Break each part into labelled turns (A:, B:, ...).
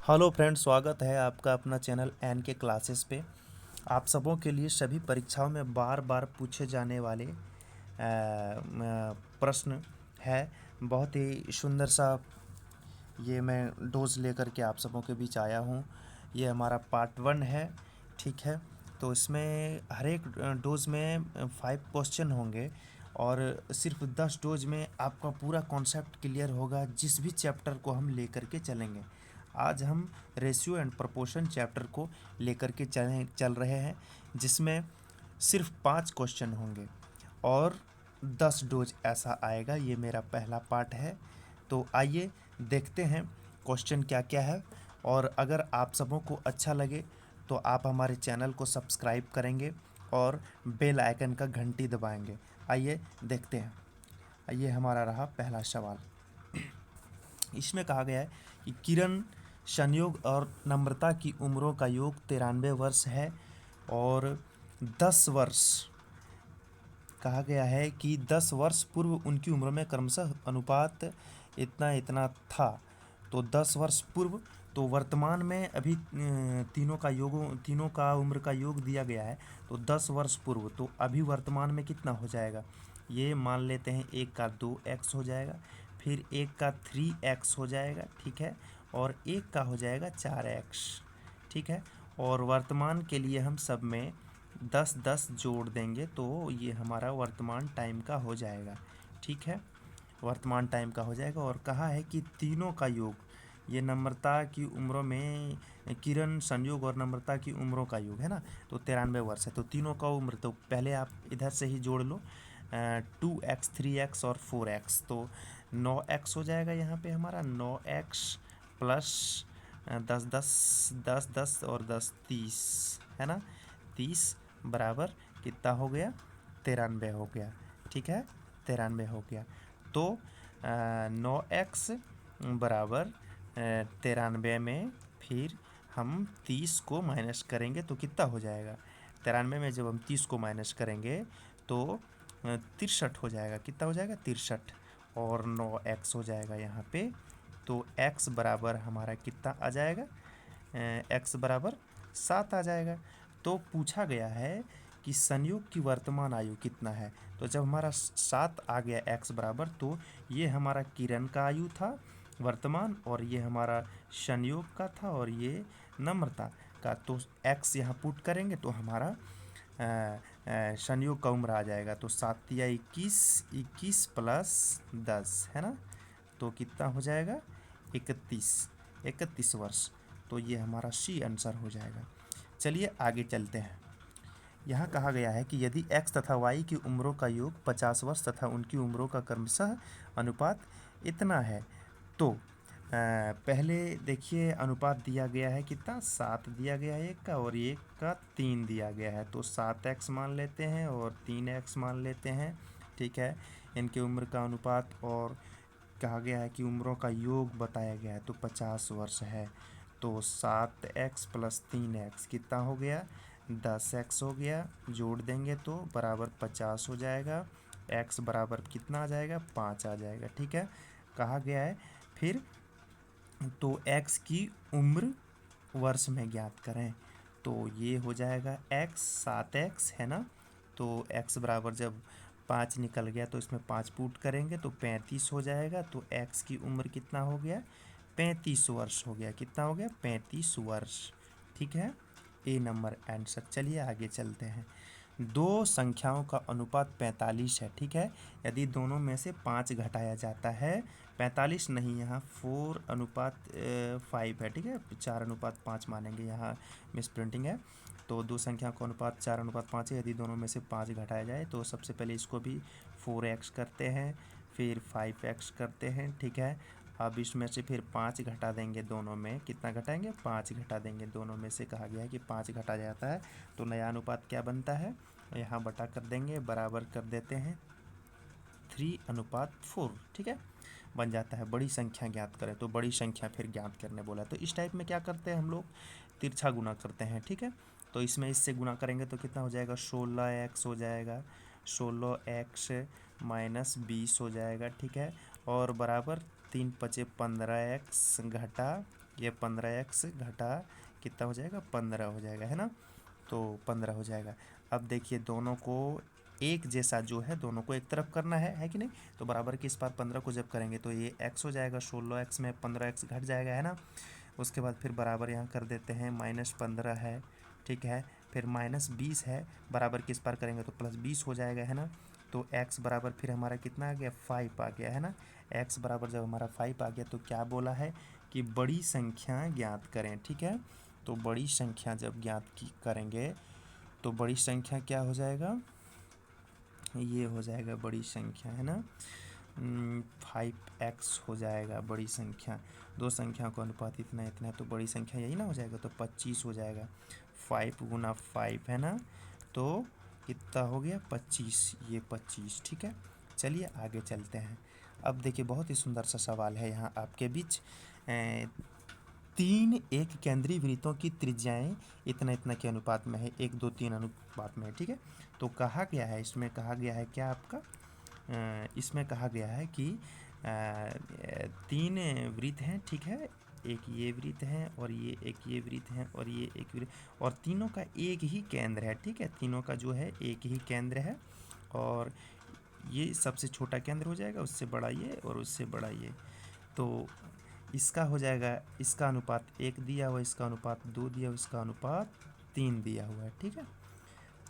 A: Hello friends, स्वागत है आपका अपना चैनल एन के क्लासेस पे। आप सबों के लिए सभी परीक्षाओं में बार बार पूछे जाने वाले प्रश्न है। बहुत ही सुंदर सा ये मैं डोज लेकर के आप सबों के बीच आया हूँ। ये हमारा पार्ट 1 है, ठीक है। तो इसमें हर एक डोज में 5 क्वेश्चन होंगे और सिर्फ 10 डोज में आपका पूरा कॉन्सेप्ट क्लियर होगा जिस भी चैप्टर को हम लेकर के चलेंगे। आज हम रेशियो एंड प्रोपोर्शन चैप्टर को लेकर के चल रहे हैं, जिसमें सिर्फ 5 क्वेश्चन होंगे और 10 डोज ऐसा आएगा। ये मेरा पहला पार्ट है। तो आइए देखते हैं क्वेश्चन क्या क्या है। और अगर आप सबों को अच्छा लगे तो आप हमारे चैनल को सब्सक्राइब करेंगे और बेल आइकन का घंटी दबाएंगे। आइए देखते हैं। ये हमारा रहा पहला सवाल। इसमें कहा गया है कि किरण, संयोग और नम्रता की उम्रों का योग 93 वर्ष है और 10 वर्ष कहा गया है कि 10 वर्ष पूर्व उनकी उम्र में क्रमशः अनुपात इतना इतना था। तो 10 वर्ष पूर्व, तो वर्तमान में अभी तीनों का उम्र का योग दिया गया है। तो 10 वर्ष पूर्व, तो अभी वर्तमान में कितना हो जाएगा? ये मान लेते हैं एक का 2x हो जाएगा, फिर एक का 3x हो जाएगा, ठीक है, और एक का हो जाएगा 4x, ठीक है। और वर्तमान के लिए हम सब में 10-10 जोड़ देंगे तो ये हमारा वर्तमान टाइम का हो जाएगा, ठीक है। वर्तमान टाइम का हो जाएगा। और कहा है कि तीनों का योग, ये नम्रता की उम्रों में, किरण, संयोग और नम्रता की उम्रों का योग है ना, तो 93 वर्ष है। तो तीनों का उम्र, तो पहले आप इधर से ही जोड़ लो, 2x, 3x और 4x, तो 9x हो जाएगा। यहाँ पे हमारा 9x प्लस 10 और 10 30 है ना, 30 बराबर कितना हो गया? 93 हो गया, ठीक है, 93 हो गया। तो 9x बराबर 93 में फिर हम 30 को माइनस करेंगे तो कितना हो जाएगा? 93 में जब हम 30 को माइनस करेंगे तो 63 हो जाएगा। कितना हो जाएगा? 63। और 9x हो जाएगा यहाँ पे। तो x बराबर हमारा कितना आ जाएगा? x बराबर 7 आ जाएगा। तो पूछा गया है कि संयोग की वर्तमान आयु कितना है। तो जब हमारा 7 आ गया x बराबर, तो ये हमारा किरण का आयु था वर्तमान, और ये हमारा संयोग का था, और ये नम्रता का। तो x यहाँ पुट करेंगे तो हमारा संयोग का उम्र आ जाएगा। तो 7 या 21, 21 प्लस 10 है ना, तो कितना हो जाएगा? 31 वर्ष। तो ये हमारा सी आंसर हो जाएगा। चलिए आगे चलते हैं। यहाँ कहा गया है कि यदि x तथा y की उम्रों का योग 50 वर्ष तथा उनकी उम्रों का क्रमशः अनुपात इतना है, तो पहले देखिए अनुपात दिया गया है कितना? 7 दिया गया है एक का, और एक का 3 दिया गया है। तो 7x मान लेते हैं और 3x मान लेते हैं, ठीक है। इनके उम्र का अनुपात, और कहा गया है कि उम्रों का योग बताया गया है, तो 50 वर्ष है। तो 7x प्लस 3x कितना हो गया? 10x हो गया। जोड़ देंगे तो बराबर 50 हो जाएगा। x बराबर कितना आ जाएगा? 5 आ जाएगा, ठीक है। कहा गया है फिर, तो x की उम्र वर्ष में ज्ञात करें। तो ये हो जाएगा x, 7x है ना। तो x बराबर जब 5 निकल गया तो इसमें 5 पुट करेंगे तो 35 हो जाएगा। तो x की उम्र कितना हो गया? 35 वर्ष हो गया। कितना हो गया? 35 वर्ष, ठीक है। ए नंबर आंसर। चलिए आगे चलते हैं। दो संख्याओं का अनुपात 45 है, ठीक है। यदि दोनों में से 5 घटाया जाता है, 45 नहीं, यहाँ 4:5 है, ठीक है, 4:5 मानेंगे, यहाँ मिस प्रिंटिंग है। तो दो संख्याओं का अनुपात 4:5 है। यदि दोनों में से 5 घटाया जाए तो सबसे पहले इसको भी 4x करते हैं, फिर 5x करते हैं, ठीक है। अब इसमें से फिर 5 घटा देंगे, दोनों में कितना घटाएंगे? 5 घटा देंगे। दोनों में से कहा गया है कि 5 घटा जाता है, तो नया अनुपात क्या बनता है? यहाँ बटा कर देंगे, बराबर कर देते हैं 3:4, ठीक है, बन जाता है। बड़ी संख्या ज्ञात करें, तो बड़ी संख्या फिर ज्ञात करने बोला। तो इस टाइप में क्या करते हैं हम लोग? तिरछा गुना करते हैं, ठीक है। तो इसमें इससे गुना करेंगे तो कितना हो जाएगा? 16x हो जाएगा। 16x माइनस 20 हो जाएगा, ठीक है। और बराबर 3×5 = 15x घटा ये 15x घटा कितना हो जाएगा, 15 हो जाएगा, है ना। तो 15 हो जाएगा। अब देखिए दोनों को एक जैसा जो है दोनों को एक तरफ करना है कि नहीं। तो बराबर के इस पार 15 को जब करेंगे तो ये x हो जाएगा, 16x में 15x घट जाएगा, है ना। उसके बाद फिर बराबर यहाँ कर देते हैं, -15 है, ठीक है। फिर -20 है, बराबर के इस पार करेंगे तो +20 हो जाएगा, है ना। तो x बराबर फिर हमारा कितना आ गया, 5 आ गया, है ना। x बराबर जब हमारा 5 आ गया तो क्या बोला है कि बड़ी संख्या ज्ञात करें, ठीक है। तो बड़ी संख्या जब ज्ञात की करेंगे तो बड़ी संख्या क्या हो जाएगा, ये हो जाएगा बड़ी संख्या, है ना। 5x हो जाएगा बड़ी संख्या। दो संख्या को अनुपात इतना इतना, तो बड़ी संख्या यही ना हो जाएगा, तो 25 हो जाएगा। 5 गुना 5 है ना, तो कितना हो गया 25, ये 25, ठीक है। चलिए आगे चलते हैं। अब देखिए बहुत ही सुंदर सा सवाल है यहाँ आपके बीच। 3 एक केंद्रीय वृत्तों की त्रिज्याएं इतना इतना के अनुपात में है, 1 2 3 अनुपात में है, ठीक है। तो कहा गया है, इसमें कहा गया है क्या आपका, इसमें कहा गया है कि 3 वृत्त हैं, ठीक है। एक ये वृत्त है और ये एक ये वृत्त है और ये एक वृत्त, और तीनों का एक ही केंद्र है, ठीक है। तीनों का जो है एक ही केंद्र है, और ये सबसे छोटा केंद्र हो जाएगा, उससे बड़ा ये और उससे बड़ा ये। तो इसका हो जाएगा, इसका अनुपात 1 दिया हुआ, इसका अनुपात 2 दिया हुआ, इसका अनुपात 3 दिया हुआ है, ठीक है।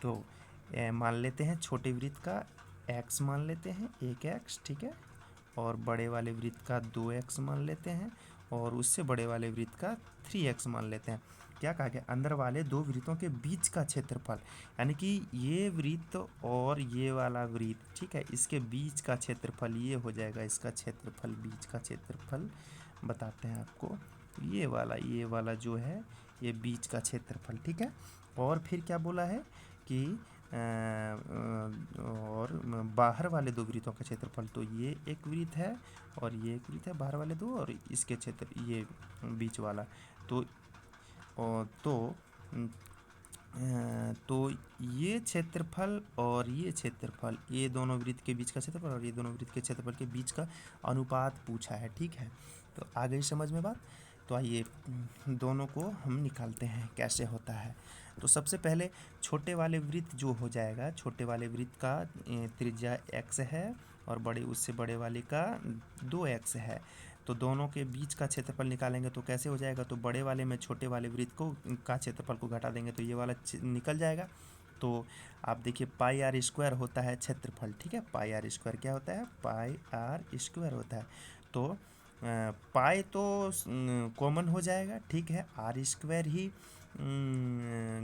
A: तो मान लेते हैं छोटे वृत्त का x मान लेते हैं 1x, ठीक है। और बड़े वाले वृत्त का 2x मान लेते हैं, और उससे बड़े वाले वृत्त का 3x मान लेते हैं। क्या कहा गया, अंदर वाले दो वृत्तों के बीच का क्षेत्रफल, यानी कि ये वृत्त और ये वाला वृत्त, ठीक है, इसके बीच का क्षेत्रफल ये हो जाएगा, इसका क्षेत्रफल, बीच का क्षेत्रफल बताते हैं आपको। ये वाला जो है ये बीच का क्षेत्रफल, ठीक है। और फिर क्या बोला है कि और बाहर वाले दो वृत्तों का क्षेत्रफल, तो ये एक वृत्त है और ये एक वृत्त है, बाहर वाले दो, और इसके क्षेत्र ये बीच वाला। तो तो ये क्षेत्रफल और ये क्षेत्रफल, ये दोनों वृत्त के बीच का क्षेत्रफल और ये दोनों वृत्त के क्षेत्रफल के बीच का अनुपात पूछा है, ठीक है। तो आ गई समझ में बात। तो आइए दोनों को हम निकालते हैं कैसे होता है। तो सबसे पहले छोटे वाले वृत्त जो हो जाएगा, छोटे वाले वृत्त का त्रिज्या x है और बड़े उससे बड़े वाले का 2x है। तो दोनों के बीच का क्षेत्रफल निकालेंगे तो कैसे हो जाएगा, तो बड़े वाले में छोटे वाले वृत्त को का क्षेत्रफल को घटा देंगे तो ये वाला निकल जाएगा। तो आप देखिए पाई आर स्क्वायर होता है क्षेत्रफल, ठीक है। पाई आर स्क्वायर क्या होता है, पाई आर स्क्वायर होता है। तो पाई तो कॉमन हो जाएगा, ठीक है, आर स्क्वायर ही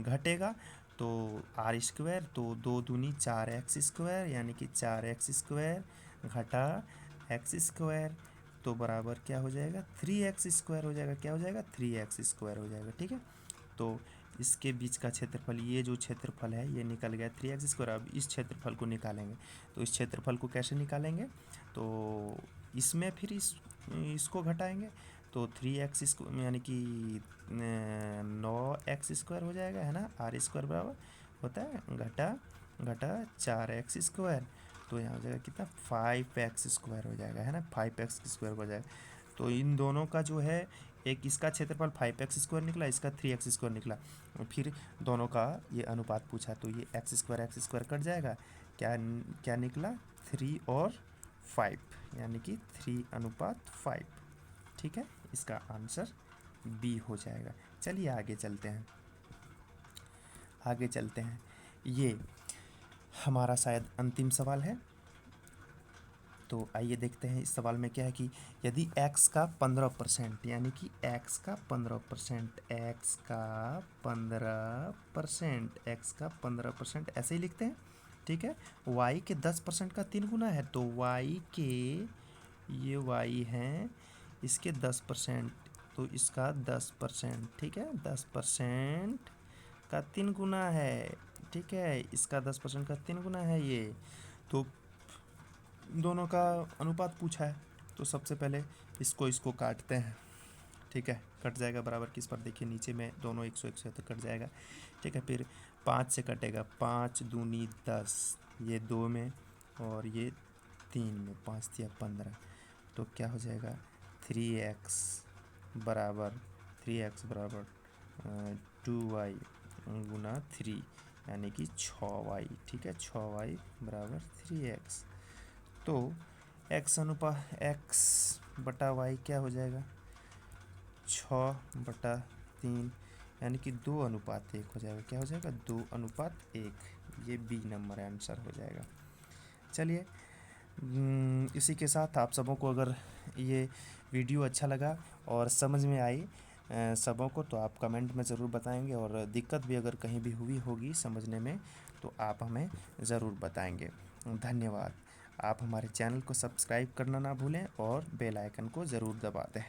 A: घटेगा। तो आर स्क्वायर, तो 2 दूनी 4x स्क्वायर, यानी कि 4x स्क्वायर घटा एक्स स्क्वायर, तो बराबर क्या हो जाएगा, 3x स्क्वायर हो जाएगा। क्या हो जाएगा, 3x स्क्वायर हो जाएगा, ठीक है। तो इसके बीच का क्षेत्रफल, ये जो क्षेत्रफल है ये निकल गया 3x स्क्वायर। अब इस क्षेत्रफल को निकालेंगे, तो इस क्षेत्रफल को कैसे निकालेंगे, तो इसमें फिर इसको घटाएंगे, तो 3x यानी कि 9x स्क्वायर हो जाएगा, है ना। आर स्क्वायर बराबर होता है घटा 4x स्क्वायर, तो यहाँ हो जाएगा कितना, 5x स्क्वायर हो जाएगा, है ना। 5x स्क्वायर हो जाएगा। तो इन दोनों का जो है, एक इसका क्षेत्रफल 5x स्क्वायर निकला, इसका 3x स्क्वायर निकला, और फिर दोनों का ये अनुपात पूछा, तो ये x स्क्वायर कट जाएगा, क्या क्या निकला, 3 और 5, यानी कि 3:5, ठीक है। इसका आंसर बी हो जाएगा। चलिए आगे चलते हैं। ये हमारा शायद अंतिम सवाल है। तो आइए देखते हैं इस सवाल में क्या है कि यदि x का 15%, यानी कि x का 15% ऐसे ही लिखते हैं, ठीक है। y के 10% का 3 गुना है, तो y के, ये y है, इसके 10%, तो इसका 10%, ठीक है, 10% का 3 गुना है, ठीक है, इसका 10% का 3 गुना है ये। तो दोनों का अनुपात पूछा है, तो सबसे पहले इसको काटते हैं, ठीक है। कट जाएगा बराबर किस पर, देखिए नीचे में दोनों 100 तो कट जाएगा, ठीक है। फिर 5 से कटेगा, 5 दूनी 10, ये 2 में और ये 3 में, 5 या 15, तो क्या हो जाएगा 3x बराबर 3x बराबर 2y गुना 3 यानी कि 6y। ठीक है, 6y बराबर 3x। तो x अनुपात x बटा y क्या हो जाएगा, 6/3 यानी कि 2:1 हो जाएगा। क्या हो जाएगा, 2:1। ये बी नंबर आंसर हो जाएगा। चलिए, इसी के साथ आप सबों को अगर ये वीडियो अच्छा लगा और समझ में आई सबों को, तो आप कमेंट में ज़रूर बताएंगे, और दिक्कत भी अगर कहीं भी हुई होगी समझने में तो आप हमें ज़रूर बताएंगे। धन्यवाद। आप हमारे चैनल को सब्सक्राइब करना ना भूलें और बेल आइकन को ज़रूर दबा दें।